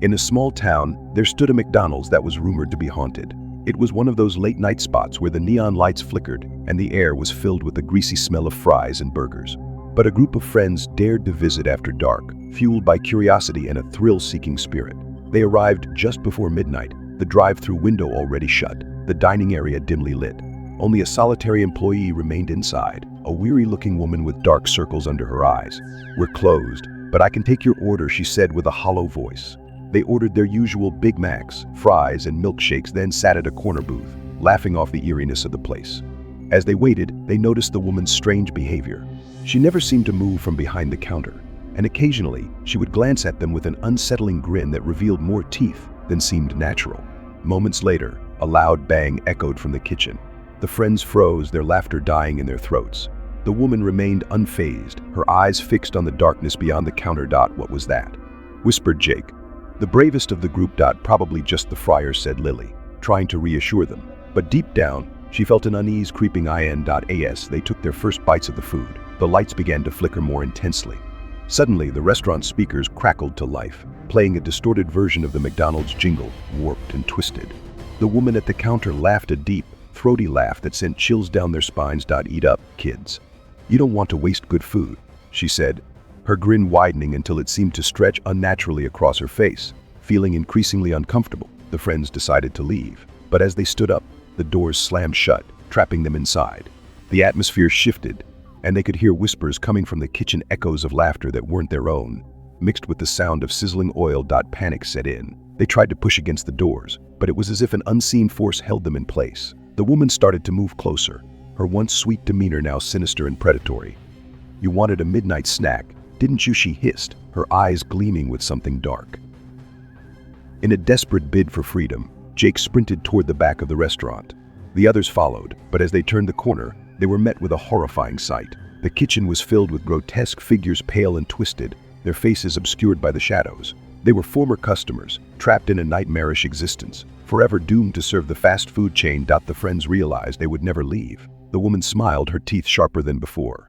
In a small town, there stood a McDonald's that was rumored to be haunted. It was one of those late-night spots where the neon lights flickered and the air was filled with the greasy smell of fries and burgers. But a group of friends dared to visit after dark, fueled by curiosity and a thrill-seeking spirit. They arrived just before midnight, the drive-through window already shut, the dining area dimly lit. Only a solitary employee remained inside, a weary-looking woman with dark circles under her eyes. "We're closed, but I can take your order," she said with a hollow voice. They ordered their usual Big Macs, fries, and milkshakes, then sat at a corner booth, laughing off the eeriness of the place. As they waited, they noticed the woman's strange behavior. She never seemed to move from behind the counter, and occasionally she would glance at them with an unsettling grin that revealed more teeth than seemed natural. Moments later, a loud bang echoed from the kitchen. The friends froze, their laughter dying in their throats. The woman remained unfazed, her eyes fixed on the darkness beyond the counter. "What was that?" whispered Jake. "The bravest of the group. Probably just the friar," said Lily, trying to reassure them. But deep down, she felt an unease creeping in. As they took their first bites of the food, the lights began to flicker more intensely. Suddenly, the restaurant speakers crackled to life, playing a distorted version of the McDonald's jingle, warped and twisted. The woman at the counter laughed, a deep, throaty laugh that sent chills down their spines. "Eat up, kids. You don't want to waste good food," she said, her grin widening until it seemed to stretch unnaturally across her face. Feeling increasingly uncomfortable, the friends decided to leave. But as they stood up, the doors slammed shut, trapping them inside. The atmosphere shifted, and they could hear whispers coming from the kitchen, echoes of laughter that weren't their own, mixed with the sound of sizzling oil. Panic set in. They tried to push against the doors, but it was as if an unseen force held them in place. The woman started to move closer, her once sweet demeanor now sinister and predatory. "You wanted a midnight snack, didn't you?" she hissed, her eyes gleaming with something dark. In a desperate bid for freedom, Jake sprinted toward the back of the restaurant. The others followed, but as they turned the corner, they were met with a horrifying sight. The kitchen was filled with grotesque figures, pale and twisted, their faces obscured by the shadows. They were former customers, trapped in a nightmarish existence, forever doomed to serve the fast food chain. The friends realized they would never leave. The woman smiled, her teeth sharper than before.